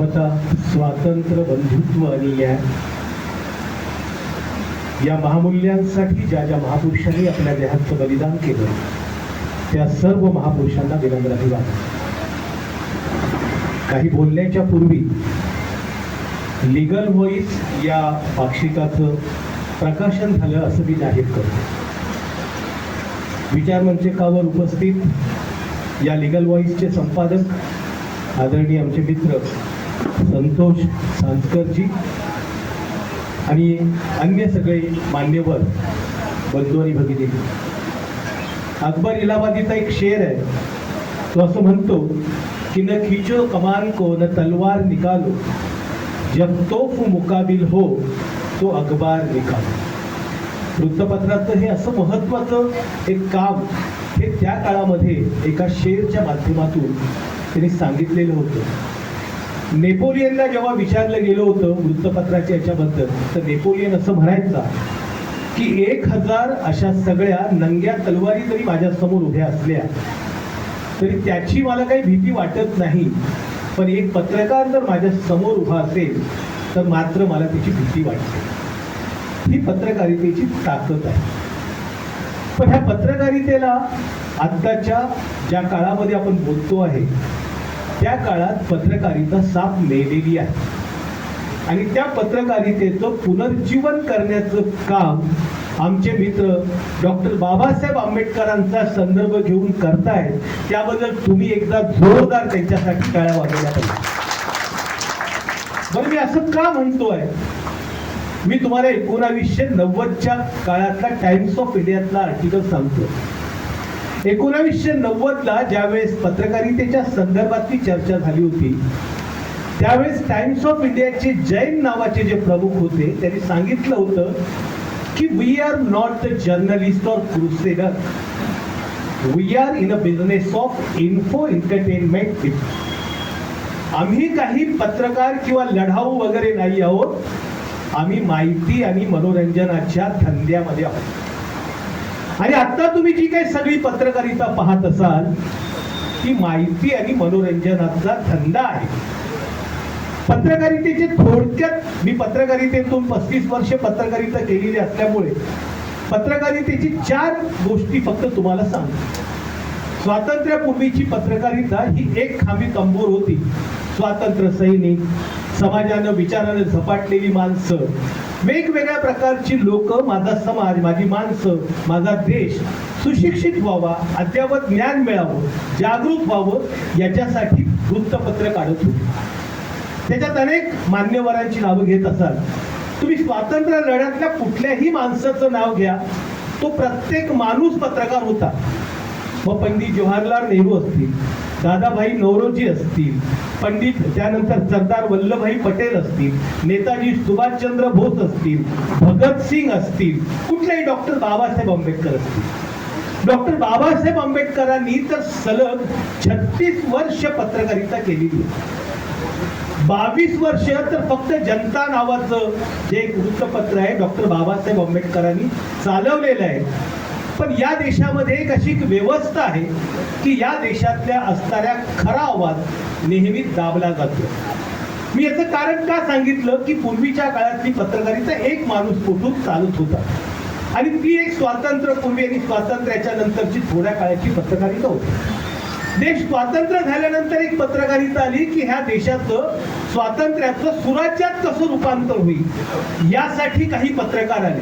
समता, स्वातंत्र्य, बंधुत्व आणि न्याय या महामूल्यांसाठी ज्या ज्या महापुरुषांनी आपल्या देहाचं बलिदान केलं त्या सर्व महापुरुषांना विनम्र अभिवादन. काही बोलण्याच्या पूर्वी लीगल व्हॉइस या पाक्षिकाचं प्रकाशन झालं असं मी जाहीर करतो. विचारमंचकावर उपस्थित या लीगल व्हॉइसचे संपादक आदरणीय आमचे मित्र संतोष सांसकरजी आणि अन्य सगळे मान्यवर बंधू आणि भगिनी. अकबर इलाहाबादीचा एक शेर आहे, तो असं म्हणतो की न खिचो कमान को न तलवार निकालो, जब तोफ मुकाबिल हो तो अखबार निकालो. वृत्तपत्राचं हे असं महत्त्वाचं एक काम हे त्या काळामध्ये एका शेरच्या माध्यमातून त्यांनी सांगितलेलं होतं. नेपोलियनला जेव्हा विचारलं गेलं होतं वृत्तपत्राच्या याच्याबद्दल, तर नेपोलियन असं म्हणायचा की 1000 अशा सगळ्या नंग्या तलवारी जरी माझ्यासमोर उभ्या असल्या तरी त्याची मला काही भीती वाटत नाही, पण एक पत्रकार जर माझ्या समोर उभा असेल तर मात्र मला त्याची भीती वाटते. ही पत्रकारितेची ताकद आहे. पण ह्या पत्रकारितेला आत्ताच्या ज्या काळामध्ये आपण बोलतो आहे त्या काळात पत्रकारिता साप मेलेली आहे आणि त्या पत्रकारितेचं पुनर्जीवन करण्याचं काम आमचे मित्र डॉक्टर बाबासाहेब आंबेडकरांचा संदर्भ घेऊन करतायत. त्याबद्दल तुम्ही एकदा जोरदार त्यांच्यासाठी टाळ्या वाजवल्या पाहिजे. बरं, मी असं का म्हणतोय? मी तुम्हाला 1990च्या काळातला टाइम्स ऑफ इंडियातला आर्टिकल सांगतो. 1990ला ज्यावेळेस पत्रकारितेच्या संदर्भातली चर्चा झाली होती त्यावेळेस टाइम्स ऑफ इंडियाचे जैन नावाचे जे प्रमुख होते त्यांनी सांगितलं होतं की we are not the journalist or crusader, we are in a business of info entertainment. आम्ही काही पत्रकार किंवा लढाऊ वगैरे नाही आहोत, आम्ही माहिती आणि मनोरंजनाच्या धंद्यामध्ये आहोत. आणि आता तुम्ही जी काही सगळी पत्रकारिता पाहत असाल ती माहिती आणि मनोरंजनाचा धंदा आहे. पत्रकारितेचे थोडक्यात, मी पत्रकारितेतून 35 वर्ष पत्रकारिता केलेली असल्यामुळे पत्रकारितेची 4 गोष्टी फक्त तुम्हाला सांगतो. स्वातंत्र्यापूर्वीची पत्रकारिता ही एक खांबी तंबूर होती. स्वातंत्र्य सैनिक, समाजानं विचारानं झपाटलेली माणसं, वेगवेगळ्या प्रकारची लोक, माझा समाज, माझी माणसं, माझा देश सुशिक्षित व्हावा, अद्ययावत ज्ञान मिळावं, जागृत व्हावं याच्यासाठी वृत्तपत्र काढत होते. त्याच्यात अनेक मान्यवरांची नावं घेत असाल. तुम्ही स्वातंत्र्य लढ्यातल्या कुठल्याही माणसाचं नाव घ्या, तो प्रत्येक माणूस पत्रकार होता. मग पंडित जवाहरलाल नेहरू असतील, दादाभाई नौरोजी असतील, पंडित त्यानंतर सरदार वल्लभभाई पटेल असतील, नेताजी सुभाषचंद्र बोस असतील, भगतसिंग असतील, कुठलेही डॉक्टर बाबासाहेब आंबेडकर असतील. डॉक्टर बाबासाहेब आंबेडकरांनी तर सलग 36 वर्ष पत्रकारिता केलेली. 22 वर्ष तर फक्त जनता नावाचं जे एक वृत्तपत्र आहे डॉक्टर बाबासाहेब आंबेडकरांनी चालवलेलं आहे. पण या देशामध्ये एक अशी व्यवस्था आहे की या देशातल्या असणाऱ्या खरा आवाज नेहमी दाबला जातो. मी याचं कारण का सांगितलं की पूर्वीच्या काळातली पत्रकारिता एक माणूस कुठून चालत होता आणि ती एक स्वातंत्र्यपूर्वी आणि स्वातंत्र्याच्या नंतरची थोड्या काळाची पत्रकारिता होती. देश स्वातंत्र्य झाल्यानंतर एक पत्रकारिता आली की ह्या देशाचं स्वातंत्र्याचं सुराज्यात कसं रूपांतर होईल यासाठी काही पत्रकार आले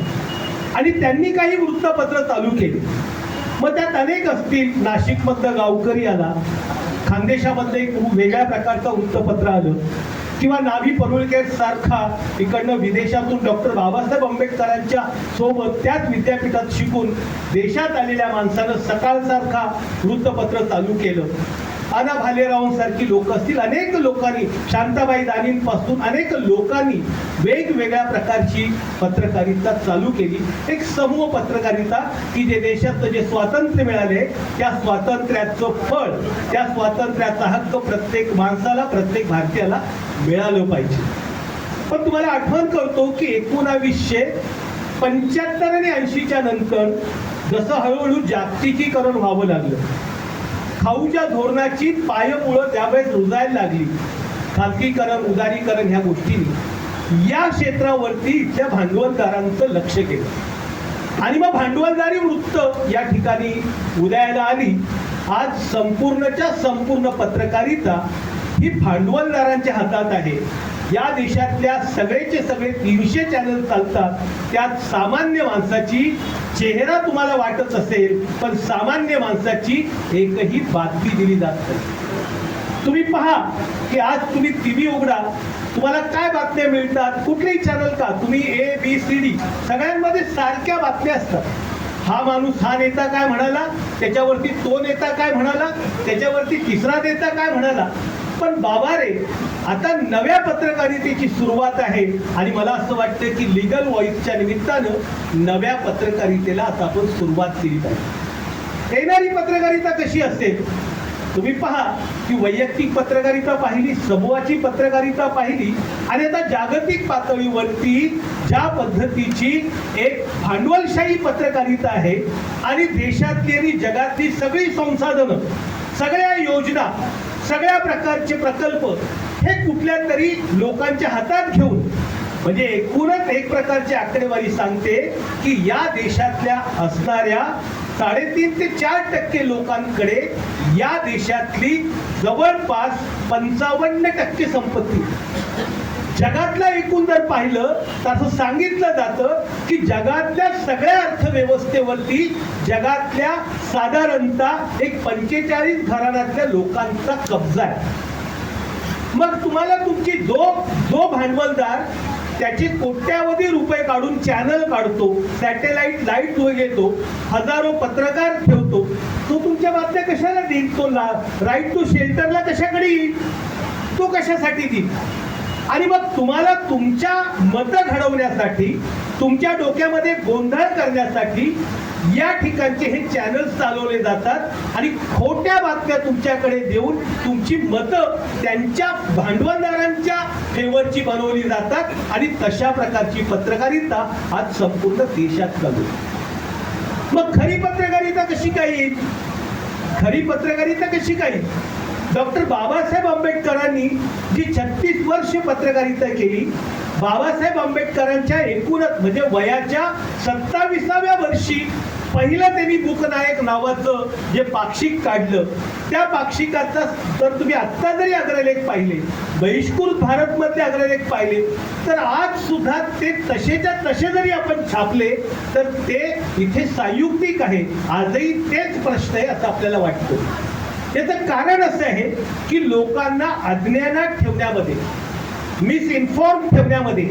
आणि त्यांनी काही वृत्तपत्र चालू केले. मग त्यात अनेक असतील. नाशिकमधलं गावकरी आला, खानदेशामधलं एक वेगळ्या प्रकारचं वृत्तपत्र आलं, किंवा नाभी परुळकर सारखा इकडनं विदेशातून डॉक्टर बाबासाहेब आंबेडकरांच्या सोबत त्याच विद्यापीठात शिकून देशात आलेल्या माणसानं सकाळ सारखा वृत्तपत्र चालू केलं. आना भालेरावांसारखी लोक असतील. अनेक लोकांनी, शांताबाई दानींपासून अनेक लोकांनी वेगवेगळ्या प्रकारची पत्रकारिता चालू केली. एक समूह पत्रकारिता की जे देशाचं जे स्वातंत्र्य मिळाले त्या स्वातंत्र्याचं फळ, त्या स्वातंत्र्याचा हक्क प्रत्येक माणसाला, प्रत्येक भारतीयाला मिळालं पाहिजे. पण तुम्हाला आठवण करतो की 1975 आणि 80च्या नंतर जसं हळूहळू जागतिकीकरण व्हावं लागलं, खाऊच्या धोरणाची पायमुळं त्यावेळेस रुजायला लागली. खाजगीकरण, उदारीकरण ह्या गोष्टींनी या क्षेत्रावरती इथल्या भांडवलदारांचं लक्ष केलं आणि मग भांडवलदारी वृत्त या ठिकाणी उदयाला आली. आज संपूर्णच्या संपूर्ण पत्रकारिता ही भांडवलदारांच्या हातात आहे. या देशातल्या सगळेचे सगळे 300 चॅनल चालतात. त्यात सामान्य माणसाची चेहरा तुम्हाला वाटत असेल, पण सामान्य माणसाची एकही बातमी दिली जात नाही. तुम्ही पहा की आज तुम्ही टीव्ही उघडा, तुम्हाला काय बातम्या मिळतात, कुठलेही चॅनल का, तुम्ही ABCD सगळ्यांमध्ये सारख्या बातम्या असतात. हा माणूस, हा नेता काय म्हणाला, त्याच्यावरती तो नेता काय म्हणाला, त्याच्यावरती तिसरा नेता काय म्हणाला. पण बाबा रे, आता नव्या पत्रकारितेची सुरुवात आहे आणि मला असं वाटतं की लीगल व्हॉइसच्या निमित्तानं नव्या पत्रकारितेला आता आपण सुरुवात केली पाहिजे. येणारी पत्रकारिता कशी असेल? तुम्ही पहा की वैयक्तिक पत्रकारिता पाहिली, समूहाची पत्रकारिता पाहिली आणि आता जागतिक पातळीवरती ज्या पद्धतीची एक भांडवलशाही पत्रकारिता आहे आणि देशातली आणि जगातली सगळी संसाधनं, सगळ्या योजना, सगळ्या प्रकारचे प्रकल्प हे कुठल्या तरी लोकांच्या हातात घेऊन, म्हणजे एकूणच एक प्रकारची आकडेवारी सांगते की या देशातल्या असणाऱ्या 3.5 ते 4% लोकांकडे या देशातली जवळपास 55% संपत्ती. जगातला एकूण जर पाहिलं तर असं सांगितलं जातं की जगातल्या सगळ्या अर्थव्यवस्थेवरती जगातल्या साधारणतः एक 45 घराण्यातल्या लोकांचा कब्जा आहे. मग तुम्हाला तुमची जो भांडवलदार त्याचे कोट्यावधी रुपये काढून चॅनल काढतो, सॅटेलाइट लाईट घेतो, हजारो पत्रकार ठेवतो, तो तुमच्या बातम्या कशाला देईल? तो राईट टू शेल्टरला कशाकडे येईल? तो कशासाठी देईल? आणि मग तुम्हाला तुमच्या मतं घडवण्यासाठी, तुमच्या डोक्यामध्ये गोंधळ करण्यासाठी या ठिकाणचे हे चॅनल्स चालवले जातात आणि खोट्या बातम्या तुमच्याकडे देऊन तुमची मतं त्यांच्या भांडवलदारांच्या फेवरची बनवली जातात आणि तशा प्रकारची पत्रकारिता आज संपूर्ण देशात चालू. मग खरी पत्रकारिता कशी काय येईल? खरी पत्रकारिता कशी काय येईल? डॉक्टर बाबासाहेब आंबेडकरांनी जी 36 वर्ष पत्रकारिता केली, बाबासाहेब आंबेडकरांच्या एकूणच म्हणजे वयाच्या 27व्या वर्षी पहिलं त्यांनी बुकनायक नावाचं जे पाक्षिक काढलं, त्या पाक्षिकाचा जर तुम्ही आत्ता जरी अग्रलेख पाहिले, बहिष्कृत भारतमधले अग्रलेख पाहिले, तर आज सुद्धा ते तसेच्या तसे जरी आपण छापले तर ते इथे संयुक्तिक आहे. आजही तेच प्रश्न आहे असं आपल्याला वाटतं. याचं कारण असं आहे की लोकांना अज्ञानात ठेवण्यामध्ये, मिसइन्फॉर्म ठेवण्यामध्ये,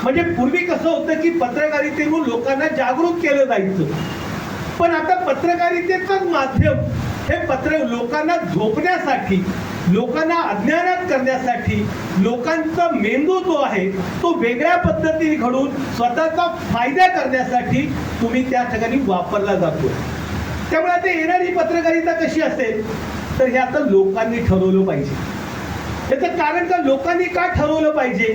म्हणजे पूर्वी कसं होतं की पत्रकारितेतून लोकांना जागरूक केलं जायचं, पण आता पत्रकारितेचं माध्यम हे लोकांना झोपण्यासाठी, लोकांना अज्ञानात करण्यासाठी, लोकांचा मेंदू जो आहे तो वेगळ्या पद्धतीने घडून स्वतःचा फायदा करण्यासाठी तुम्ही त्या ठिकाणी वापरला जातो. त्यामुळे आता येणारी पत्रकारिता कशी असेल तर हे आता लोकांनी ठरवलं पाहिजे. याचं कारण का लोकांनी का ठरवलं पाहिजे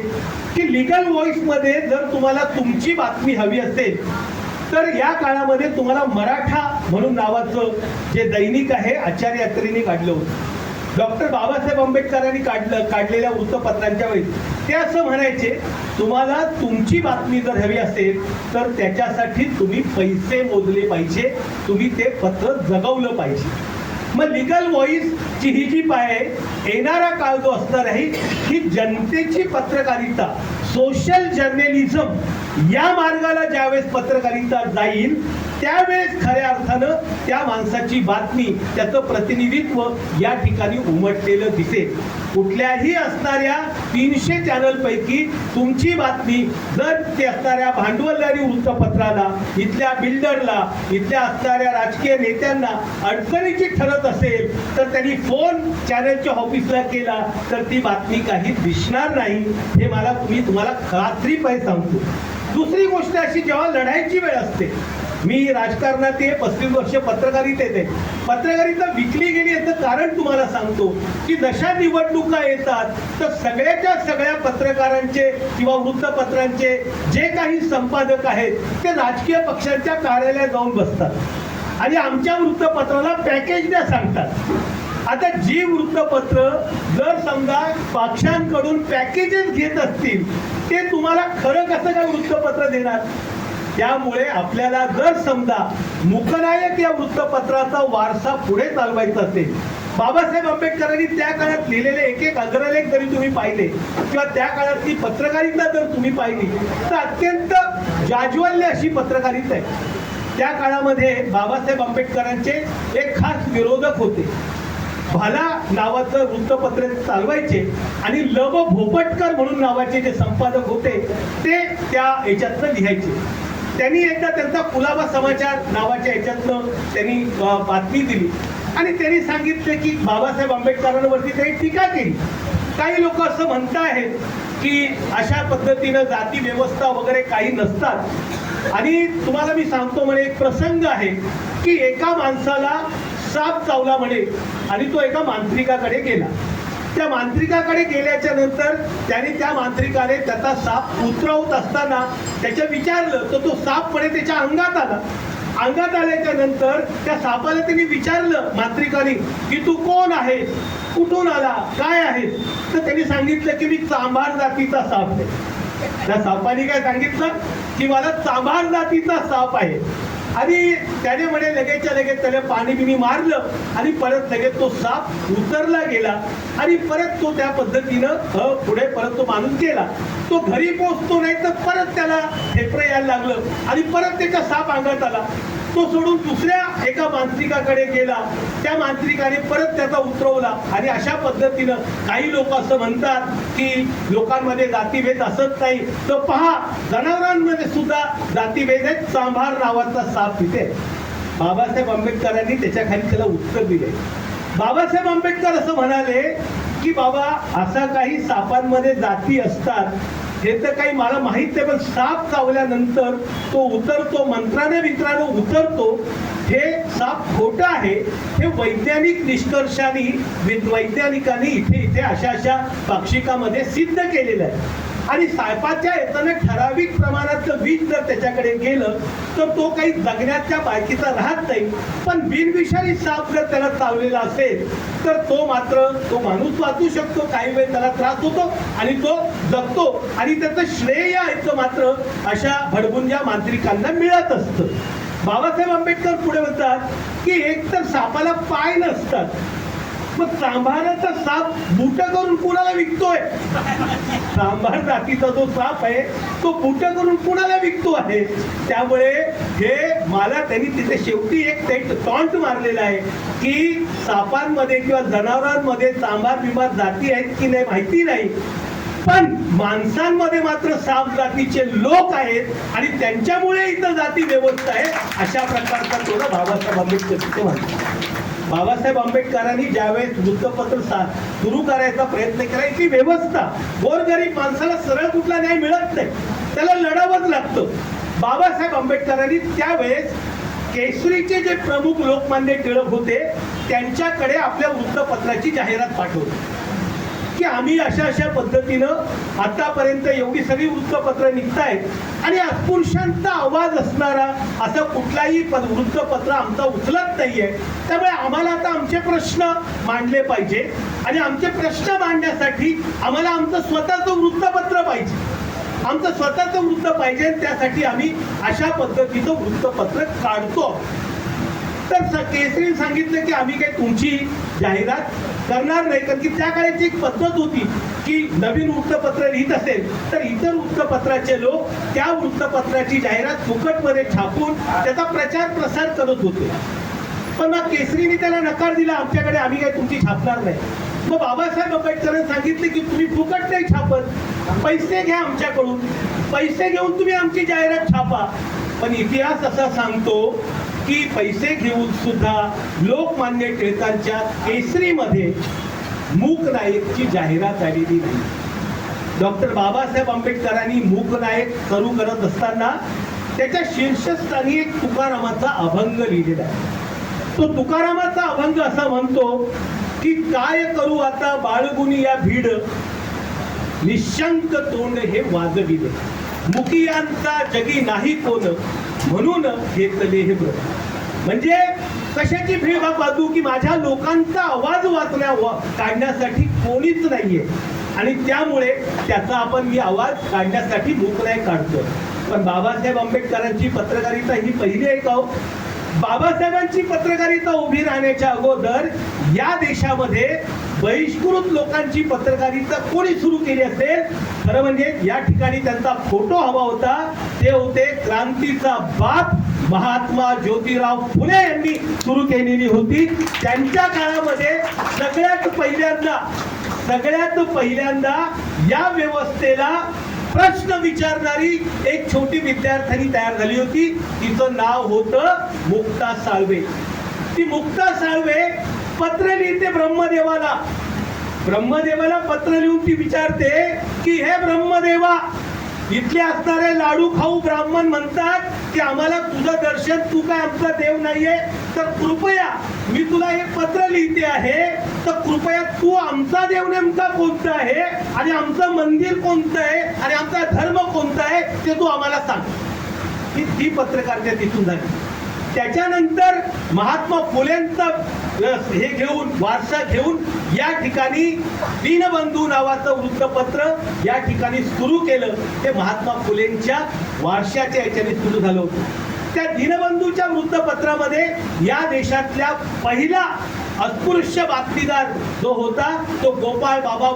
की लीगल व्हॉइसमध्ये जर तुम्हाला तुमची बातमी हवी असेल तर या काळामध्ये तुम्हाला मराठा म्हणून नावाचं जे दैनिक आहे आचार्य अत्रेंनी काढलं होतं. डॉक्टर बाबासाहेब आंबेडकरांनी काढलेल्या वृत्तपत्रांच्या वेळी ते असं म्हणायचे, तुम्हाला तुमची बातमी जर हवी असेल तर त्याच्यासाठी तुम्ही पैसे मोजले पाहिजे, तुम्ही ते पत्र जगवलं पाहिजे. मग लीगल व्हॉइसची ही जी पाय येणारा काळ जो असणार आहे ही जनतेची पत्रकारिता, सोशल जर्नलिझम या मार्गाला ज्यावेळेस पत्रकारिता जाईल त्यावेळेस खऱ्या अर्थानं त्या माणसाची बातमी, त्याचं प्रतिनिधित्व या ठिकाणी उमटलेलं दिसेल. कुठल्याही असणाऱ्या 300 चॅनलपैकी तुमची बातमी जर ते असणाऱ्या भांडवलदारी वृत्तपत्राला, इथल्या बिल्डरला, इथल्या असणाऱ्या राजकीय नेत्यांना अडचणीची ठरत असेल तर त्यांनी फोन चॅनलच्या ऑफिसला केला तर ती बातमी काही दिसणार नाही. हे तुम्हाला खात्रीपणे सांगतो. दुसरी गोष्ट अशी, जेव्हा लढाईची वेळ असते, मी राजकारणात 35 वर्ष पत्रकारितेत आहे, पत्रकारिता विकली गेली याचं कारण तुम्हाला सांगतो की जशा निवडणुका येतात तर सगळ्याच्या सगळ्या पत्रकारांचे किंवा वृत्तपत्रांचे जे काही संपादक आहेत ते राजकीय पक्षांच्या कार्यालयात जाऊन बसतात आणि आमच्या वृत्तपत्राला पॅकेज द्या सांगतात. आता जी वृत्तपत्र जर समजा पक्षांकडून पॅकेजेस घेत असतील, ते तुम्हाला खरं कसं काय वृत्तपत्र देणार? त्यामुळे आपल्याला जर समजा मूकनायक या वृत्तपत्राचा वारसा पुढे चालवायचा असेल, बाबासाहेब आंबेडकरांनी त्या काळात लिहिलेले एक एक अग्रलेख जरी तुम्ही पाहिले किंवा त्या काळातली पत्रकारिता जर तुम्ही पाहिली तर अत्यंत जाज्वल्य अशी पत्रकारिता आहे. त्या काळामध्ये बाबासाहेब आंबेडकरांचे एक खास विरोधक होते. भाला नावाचं वृत्तपत्र चालवायचे आणि ल व भोपटकर म्हणून नावाचे जे संपादक होते ते त्या याच्यातनं लिहायचे. त्यांनी एकदा त्यांचा कुलाबा समाचार नावाच्या याच्यातनं त्यांनी बातमी दिली आणि त्यांनी सांगितले की बाबासाहेब आंबेडकरांवरती त्यांनी टीका केली. काही लोक असं म्हणतायत की अशा पद्धतीनं जाती व्यवस्था वगैरे काही नसतात. आणि तुम्हाला मी सांगतो म्हणे, एक प्रसंग आहे की एका माणसाला साप चावला म्हणे आणि तो एका मांत्रिकाकडे गेला. त्या मांत्रिकाकडे गेल्याच्या नंतर त्याने त्या मांत्रिकाने त्याचा साप उतरवत असताना त्याच्या विचारलं तर तो साप म्हणे त्याच्या अंगात आला. अंगात आल्याच्या नंतर त्या सापाला त्यांनी विचारलं मांत्रिकाने की तू कोण आहेस, कुठून आला, काय आहेस? तर त्यांनी सांगितलं की मी चांभार जातीचा साप आहे. त्या सापाने काय सांगितलं की मला चांभार जातीचा साप आहे. आणि त्याने म्हणे लगेचच्या लगेच त्याला पाणी बिणी मारलं आणि परत लगेच तो साप उतरला गेला आणि परत तो त्या पद्धतीनं पुढे परत तो माणूस गेला. तो घरी पोहोचतो नाही तर परत त्याला फेफरे यायला लागलं आणि परत त्याचा साप अंगात आला. तो सोडून दुसऱ्या एका मांत्रिकाकडे गेला. त्या मांत्रिकाने परत त्याचा उतरवला आणि अशा पद्धतीनं काही लोक असं म्हणतात की लोकांमध्ये जातीभेद असत नाही. तर पहा, जनावरांमध्ये सुद्धा जातीभेद आहेत. चांभार नावाचा साप तिथे. बाबासाहेब आंबेडकरांनी त्याच्या खाली त्याला उत्तर दिले. बाबासाहेब आंबेडकर असं म्हणाले की बाबा असा काही सापांमध्ये जाती असतात हे तर काही मला माहित नाही, पण साप चावल्यानंतर तो उतरतो, मंत्राने वित्राने उतरतो, हे साप खोटं आहे. हे वैज्ञानिक निष्कर्षाने वैज्ञानिकांनी इथे अशा पाक्षिकामध्ये सिद्ध केलेलं आहे. आणि सापाच्या याच्यानं ठराविक प्रमाणातलं विष जर त्याच्याकडे गेलं तर तो काही जगण्याच्या बायकीचा राहत नाही. पण बिनविषारी साप जर त्याला चावलेला असेल तर तो मात्र तो माणूस वाचू शकतो, काही वेळ त्याला त्रास होतो आणि तो जगतो. आणि त्याचं श्रेय आहे मात्र अशा भडबुंजा मांत्रिकांना मिळत असतं. बाबासाहेब आंबेडकर पुढे म्हणतात की एक तर सापाला पाय नसतात, मग चांभाराचा साप बुट करून कुणाला विकतोय? चांभार जातीचा जो साप आहे तो बुट करून कुणाला विकतो आहे? त्यामुळे हे मला त्यांनी तिथे शेवटी एक टॉन्ट मारलेला आहे की सापांमध्ये किंवा जनावरांमध्ये चांभार बिंभार जाती आहेत की नाही माहिती नाही, पण माणसांमध्ये मात्र साप जातीचे लोक आहेत आणि त्यांच्यामुळे इथं जाती व्यवस्था आहे. अशा प्रकारचा तोडा बाबासाहेब आंबेडकर म्हणतात. बाबासाहेब आंबेडकरांनी ज्यावेळेस वृत्तपत्र सुरू करायचा प्रयत्न केला, ती व्यवस्था गोरगरीब माणसाला सरळ कुठला न्याय मिळत नाही, त्याला लढावंच लागतं. बाबासाहेब आंबेडकरांनी त्यावेळेस केसरीचे जे प्रमुख लोकमान्य टिळक होते त्यांच्याकडे आपल्या वृत्तपत्राची जाहिरात पाठवली की आम्ही अशा पद्धतीनं आतापर्यंत एवढी सगळी वृत्तपत्र निघतायत आणि अस्पृश्यांचा आवाज असणारा असं कुठलाही वृत्तपत्र आमचा उचलत नाहीये. त्यामुळे आम्हाला आता आमचे प्रश्न मांडले पाहिजे आणि आमचे प्रश्न मांडण्यासाठी आम्हाला आमचं स्वतःचं वृत्तपत्र पाहिजे. आमचं स्वतःचं वृत्त पाहिजे, त्यासाठी आम्ही अशा पद्धतीचं वृत्तपत्र काढतो. तर केसरी सांगितलं की आम्ही काही तुमची जाहिरात करणार नाही, कारण की त्या काळाची एक पद्धत होती की नवीन वृत्तपत्र लिहित असेल तर इतर वृत्तपत्राचे लोक त्या वृत्तपत्राची जाहिरात फुकटमध्ये छापून त्याचा प्रचार प्रसार करत होते. पण मग केसरीने त्याला नकार दिला, आमच्याकडे आम्ही काही तुमची छापणार नाही. मग बाबासाहेब आंबेडकरांनी सांगितले की तुम्ही फुकट नाही छापत, पैसे घ्या आमच्याकडून, पैसे घेऊन तुम्ही आमची जाहिरात छापा. पण इतिहास असा सांगतो की पैसे घेऊन सुद्धा लोकमान्य टिळकांच्या केसरीमध्ये मूकनायकची जाहिरात आलेली नाही. डॉक्टर बाबासाहेब आंबेडकरांनी मूकनायक सुरू करत असताना त्याच्या शीर्षस्थानी एक तुकारामाचा अभंग लिहिलेला आहे. तो तुकारामाचा अभंग असा म्हणतो की काय करू आता बाळगुनी या भीड, निशंक तोंड हे वाजविले, मुखियांचा जगी नाही कोण, म्हणून घेतले हे व्रत. म्हणजे कशाची भीड बाजू की माझ्या लोकांचा आवाज काढण्यासाठी कोणीच नाहीये आणि त्यामुळे त्याचा आपण मी आवाज काढण्यासाठी मोकळाय काढतो. पण बाबासाहेब आंबेडकरांची पत्रकारिता ही पहिली आहे का हो? बाबासाहेबांची पत्रकारिता उभी राहण्याच्या अगोदर या देशामध्ये बहिष्कृत लोकांची पत्रकारिता कोणी सुरू केली असेल? खरं म्हणजे या ठिकाणी त्यांचा फोटो हवा होता. ते होते क्रांतीचा बाप महात्मा ज्योतिराव फुले यांनी सुरू केलेली होती. त्यांच्या काळामध्ये सगळ्यात पहिल्यांदा या व्यवस्थेला प्रश्न विचारणारी एक छोटी विद्यार्थिनी तयार झाली होती. तिचं नाव होतं मुक्ता साळवे. ती मुक्ता साळवे पत्र लिहिते ब्रह्मदेवाला पत्र लिहून ती विचारते की हे ब्रह्मदेवा, इथले असणारे लाडू खाऊ ब्राह्मण म्हणतात की आम्हाला तुझं दर्शन, तू काय आमचा देव नाहीये, तर कृपया मी तुला हे पत्र लिहिते आहे, तर कृपया तू आमचा देव नेमका कोणता आहे आणि आमचं मंदिर कोणतं आहे आणि आमचा धर्म कोणता आहे ते तू आम्हाला सांग. ही पत्रकारिता तिथून झाली. त्याच्यानंतर महात्मा फुलेंचा हे घेऊन वारसा घेऊन या ठिकाणी दीनबंधू नावाचं वृत्तपत्र या ठिकाणी सुरू केलं. ते महात्मा फुलेंच्या वारशाच्या याच्याने सुरू झालं होतं. त्या दीनबंधूच्या वृत्तपत्रामध्ये या देशातल्या पहिला अस्पृश्य बातमीदार जो होता तो गोपाळ बाबा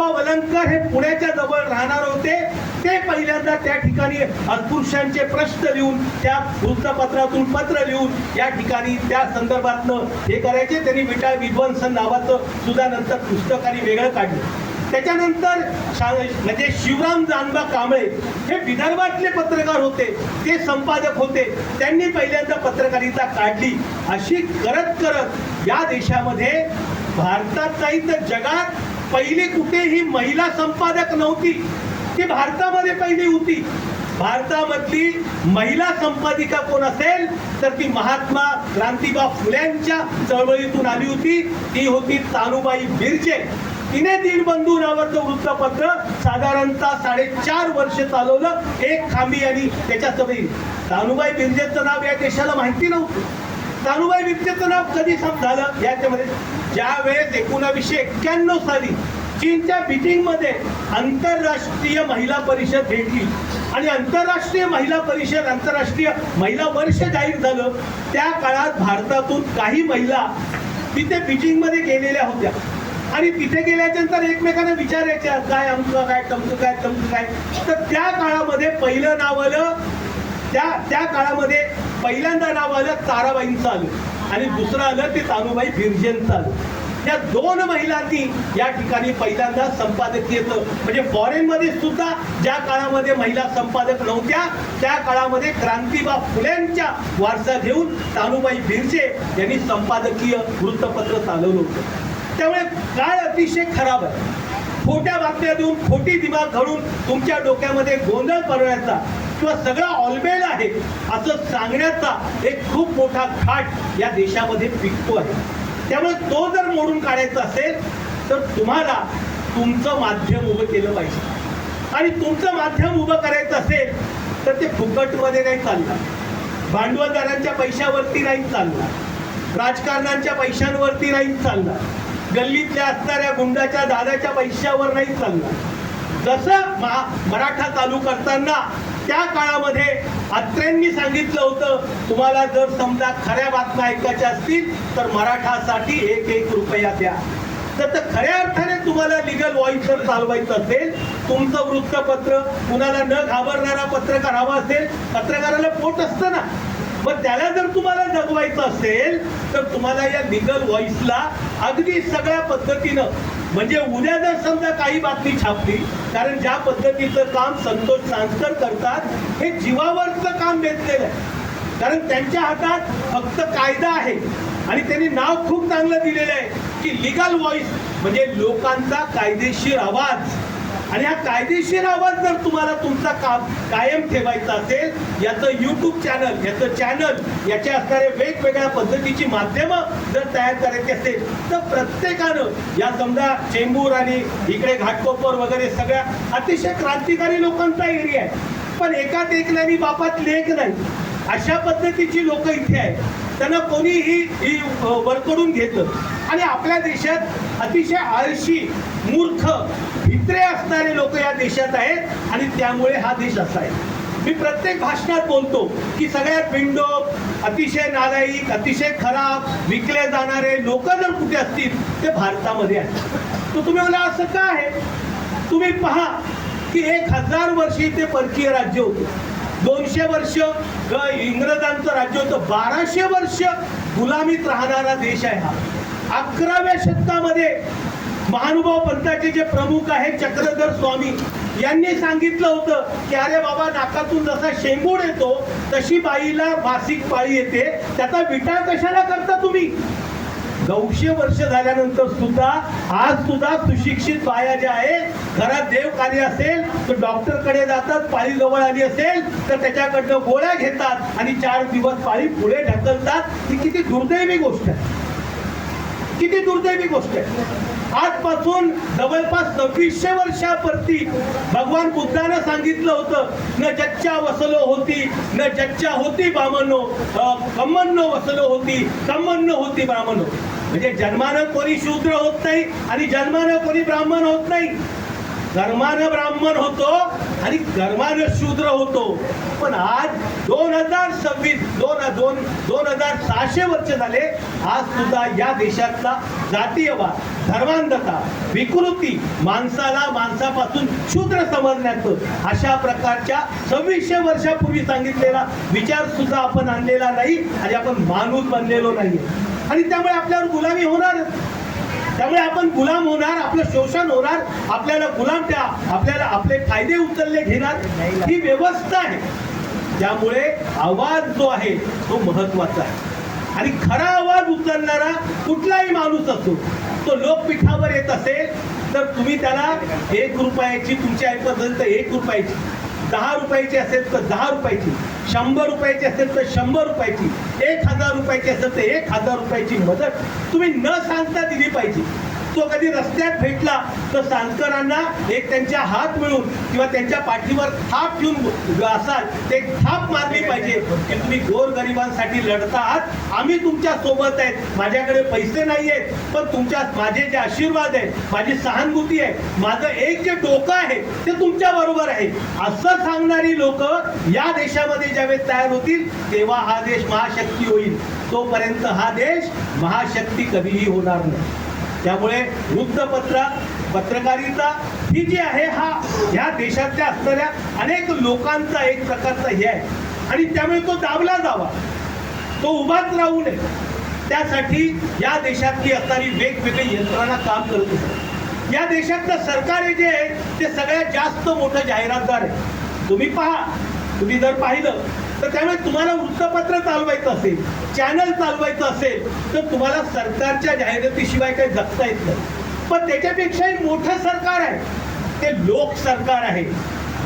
वलंकर हे पुण्याच्या जवळ राहणार होते. ते पहिल्यांदा त्या ठिकाणी अस्पृश्यांचे प्रश्न लिहून त्या वृत्तपत्रातून पत्र लिहून या ठिकाणी त्या संदर्भातनं हे करायचे. त्यांनी विटाळ विध्वंसन नावाचं सुद्धा नंतर पुस्तकाने वेगळं काढलं. त्याच्यानंतर म्हणजे शिवराम जानबा कांबळे हे विदर्भातले पत्रकार होते, ते संपादक होते. त्यांनी पहिल्यांदा पत्रकारिता काढली. अशी करत या देशामध्ये भारतात नाही तर जगात पहिली कुठेही महिला संपादक नव्हती. ती भारतामध्ये पहिली होती. भारतामधली महिला संपादिका कोण असेल तर ती महात्मा क्रांतीबा फुल्यांच्या चळवळीतून आली होती. ती होती तानुबाई बिर्जे. तिने दीनबंधू नावाचं वृत्तपत्र साधारणतः 4.5 वर्ष चालवलं. एक खांबी आणि त्याच्या सवयी. तानुबाई बिर्जेचं नाव या देशाला माहिती नव्हतं. तानुबाई बिर्जेचं नाव कधी झालं याच्यामध्ये ज्या वेळेस 1991 साली चीनच्या बीजिंग मध्ये आंतरराष्ट्रीय महिला परिषद भेटली आणि आंतरराष्ट्रीय महिला वर्ष जाहीर झालं. त्या काळात भारतातून काही महिला तिथे बीजिंग मध्ये गेलेल्या होत्या आणि तिथे गेल्याच्या नंतर एकमेकांना विचारायच्या काय आमचं काय तमचं काय. तर त्या काळामध्ये त्या काळामध्ये पहिल्यांदा नाव आलं ताराबाईंचं आलं आणि दुसरं आलं ते तानुबाई बिर्जेंचं आलं. या 2 महिलांनी या ठिकाणी पहिल्यांदा संपादकीयचं म्हणजे फॉरेन मध्ये सुद्धा ज्या काळामध्ये महिला संपादक नव्हत्या त्या काळामध्ये क्रांतीबा फुलेंच्या वारसा घेऊन तानुबाई बिर्जे यांनी संपादकीय वृत्तपत्र चालवलं होतं. त्यामुळे काळ अतिशय खराब आहे. खोट्या बातम्या देऊन खोटी दिमाग घडून तुमच्या डोक्यामध्ये गोंधळ करण्याचा किंवा सगळा ऑलबेल आहे असं सांगण्याचा एक खूप मोठा घाट या देशामध्ये पिकतो आहे. त्यामुळे तो जर मोडून काढायचा असेल तर तुम्हाला तुमचं माध्यम उभं केलं पाहिजे आणि तुमचं माध्यम उभं करायचं असेल तर ते फुकटमध्ये नाही चालणार, भांडवलदारांच्या पैशावरती नाही चालणार, राजकारणाच्या पैशांवरती नाही चालणार, गल्लीतल्या असणाऱ्या गुंडाच्या दादाच्या पैशावर नाही चालणार. जसं मराठा चालू करताना त्या काळामध्ये अत्रेंनी सांगितलं होतं तुम्हाला जर समजा खऱ्या बातम्या ऐकायच्या असतील तर मराठासाठी 1 रुपया द्या. तर खऱ्या अर्थाने तुम्हाला लिगल व्हॉइस जर चालवायचं असेल, तुमचं वृत्तपत्र कुणाला न घाबरणारा पत्रकार हवा असेल, पत्रकाराला पोट असतं ना, मग त्याला जर तुम्हाला जगवायचं असेल तर तुम्हाला या लिगल व्हॉइसला अगदी सगळ्या पद्धतीनं म्हणजे उद्या जर समजा काही बातमी छापली, कारण ज्या पद्धतीचं काम संतोष सांस्कर करतात हे जीवावरचं काम घेतलेलं आहे. कारण त्यांच्या हातात फक्त कायदा आहे आणि त्यांनी नाव खूप चांगलं दिलेलं आहे की लिगल व्हॉइस म्हणजे लोकांचा कायदेशीर आवाज. आणि हा कायदेशीर आवाज जर तुम्हाला तुमचा कायम ठेवायचा असेल, याचं यूट्यूब चॅनल, याचे असणारे वेगवेगळ्या पद्धतीची माध्यमं जर तयार करायची असेल तर प्रत्येकानं या समजा चेंबूर आणि इकडे घाटकोपर वगैरे सगळ्या अतिशय क्रांतिकारी लोकांचा एरिया आहे, पण एकात एकल्यानी बापात लेख नाही अशा पद्धतीची लोक इथे आहेत, त्यांना कोणीही वरकडून घेतं आणि आपल्या देशात अतिशय आळशी, मूर्ख, भित्रे असणारे लोक या देशात आहेत आणि त्यामुळे हा देश असा आहे. मी प्रत्येक भाषणात बोलतो की सगळ्यात बिंडोक, अतिशय नालायक, अतिशय खराब, विकले जाणारे लोक जर कुठे असतील ते भारतामध्ये आहेत. तर तुम्ही मला असं का आहे? तुम्ही पहा की 1000 वर्ष इथे परकीय राज्य होतं, 200 वर्ष इंग्रजांचं राज्य होतं, 1200 वर्ष गुलामीत राहणारा देश आहे हा. 11व्या शतकामध्ये महानुभाव पंथाचे जे प्रमुख आहेत चक्रधर स्वामी यांनी सांगितलं होतं की अरे बाबा, नाकातून जसा शेंबूड येतो तशी बाईला मासिक पाळी येते, त्याचा विचार कशाला करता तुम्ही? 900 वर्ष झाल्यानंतर सुद्धा आज सुद्धा सुशिक्षित बाया ज्या आहेत, घरात देव कार्य असेल तर डॉक्टरकडे जातात, पाळी जवळ आली असेल तर त्याच्याकडनं गोळ्या घेतात आणि 4 दिवस पाळी पुढे ढकलतात. ही किती दुर्दैवी गोष्ट आहे, किती दुर्दैवी गोष्ट आहे. आजपासून जवळपास 2600 वर्षापूर्वी भगवान बुद्धानं सांगितलं होतं, न जच्चा वसलो होती, न जच्चा होती ब्राह्मणो, कम्मन्नो वसलो होती, कम्मन्नो होती ब्राह्मणो. म्हणजे जन्मानं कोणी शूद्र होत नाही आणि जन्मानं कोणी ब्राह्मण होत नाही. कर्मानं ब्राह्मण होतो आणि कर्मानं शूद्र होतो. पण आज 2026 2600 वर्ष झाले, आज सुद्धा या देशातला जातीयवाद, धर्मांधता, विकृती, माणसाला माणसापासून शूद्र समजण्याचं अशा प्रकारच्या 2600 वर्षापूर्वी सांगितलेला विचार सुद्धा आपण आणलेला नाही आणि आपण माणूस बनलेलो नाही. आणि त्यामुळे आपल्यावर गुलामी होणार, त्यामुळे आपण गुलाम होणार, आपलं शोषण होणार, आपल्याला आपले फायदे उचलले घेणार. ही व्यवस्था आहे. त्यामुळे आवाज जो आहे तो महत्वाचा आहे आणि खरा आवाज उचलणारा कुठलाही माणूस असो, तो लोकपीठावर येत असेल तर तुम्ही त्याला 1 रुपयाची, तुमच्या ऐकत असेल तर 1 रुपयाची, 10 रुपयाची असेल तर 10 रुपयाची, 100 रुपयाची असेल तर 100 रुपयाची, 1000 रुपयाची असेल तर 1000 रुपयाची मदत तुम्ही न सांगता दिली पाहिजे. तो कधी रस्त्यात भेटला तर सांगकरांना एक त्यांच्या हात मिळून किंवा त्यांच्या पाठीवर थाप ठेवून असाल ते थाप मारली पाहिजे की तुम्ही गोरगरिबांसाठी लढता आहात, आम्ही तुमच्या सोबत आहेत, माझ्याकडे पैसे नाही आहेत पण माझे जे आशीर्वाद आहेत, माझी सहानुभूती आहे, माझं एक जे डोकं आहे ते तुमच्या बरोबर आहे, असं सांगणारी लोक या देशामध्ये ज्यावेळेस तयार होतील तेव्हा हा देश महाशक्ती होईल. तोपर्यंत हा देश महाशक्ती कधीही होणार नाही. त्यामुळे वृत्तपत्र, पत्रकारिता ही जी आहे हा ह्या देशातल्या असणाऱ्या अनेक लोकांचा एक प्रकारचा हे आहे आणि त्यामुळे तो दाबला जावा, तो उभाच राहू नये. त्यासाठी या देशातली असणारी वेगवेगळी यंत्रणा काम करत असतात. या देशातलं सरकार जे आहे ते सगळ्यात जास्त मोठं जाहिरातदार आहे. तुम्ही पहा, तुम्ही जर पाहिलं तर त्यामुळे तुम्हाला वृत्तपत्र चालवायचं असेल, चॅनल चालवायचं असेल तर तुम्हाला सरकारच्या जाहिरातीशिवाय काही जगता येत नाही. पण त्याच्यापेक्षाही मोठं सरकार आहे ते लोक सरकार आहे.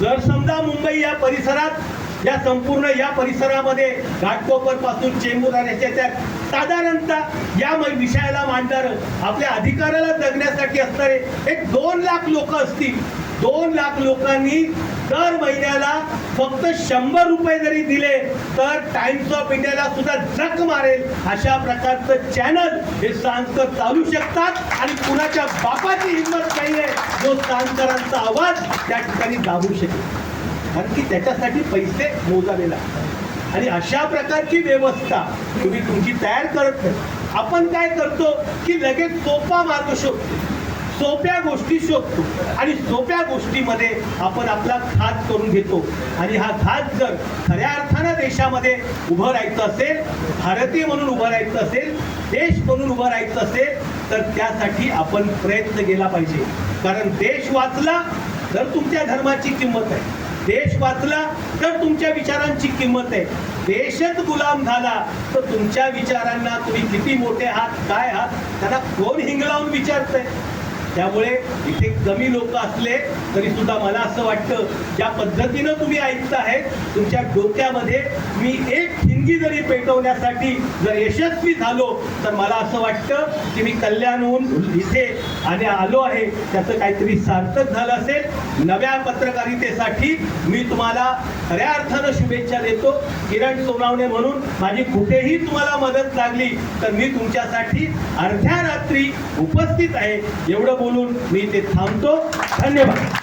जर समजा मुंबई या परिसरात, या संपूर्ण या परिसरामध्ये घाटकोपर पासून चेंबूर आणि साधारणतः या विषयाला मांडणारं, आपल्या अधिकाराला जगण्यासाठी असणारे एक 2 लाख लोक असतील. 2 लाख लोकांनी दर महिन्याला फक्त 100 रुपये जरी दिले तर टाइम्स ऑफ इंडियाला सुद्धा जग मारेल अशा प्रकारचं चॅनल हे सांगकर चालू शकतात आणि कुणाच्या बापाची हिंमत नाहीये जो सांगकरांचा आवाज त्या ठिकाणी दाबू शकेल, कारण की त्याच्यासाठी पैसे मोजावे लागतात. आणि अशा प्रकारची व्यवस्था तुम्ही तुमची तयार करत नाही. आपण काय करतो की लगेच सोपा मार्ग शोधतो, सोप्या गोष्टी शोधतो आणि सोप्या गोष्टीमध्ये आपण आपला घात करून घेतो. आणि हा घात जर खऱ्या अर्थानं देशामध्ये उभं राहायचं असेल, भारतीय म्हणून उभं राहायचं असेल, देश म्हणून उभं राहायचं असेल तर त्यासाठी आपण प्रयत्न केला पाहिजे. कारण देश वाचला तर तुमच्या धर्माची किंमत आहे, देश वाचला तर तुमच्या विचारांची किंमत आहे. देशच गुलाम झाला तर तुमच्या विचारांना तुम्ही किती मोठे आहात, काय आहात, त्यांना कोण हिंगलावून विचारतंय. त्यामुळे इथे कमी लोक असले तरी सुद्धा मला असं वाटतं ज्या पद्धतीनं तुम्ही ऐकता आहेत तुमच्या डोक्यामध्ये मी एक ठिणगी जरी पेटवण्यासाठी जर यशस्वी झालो तर मला असं वाटतं की मी कल्याणहून इथे आणि आलो आहे त्याचं काहीतरी सार्थक झालं असेल. नव्या पत्रकारितेसाठी मी तुम्हाला खऱ्या अर्थानं शुभेच्छा देतो. किरण सोनावणे म्हणून माझी कुठेही तुम्हाला मदत लागली तर मी तुमच्यासाठी अर्ध्या रात्री उपस्थित आहे. एवढं बोलून मी ते थांबतो. धन्यवाद.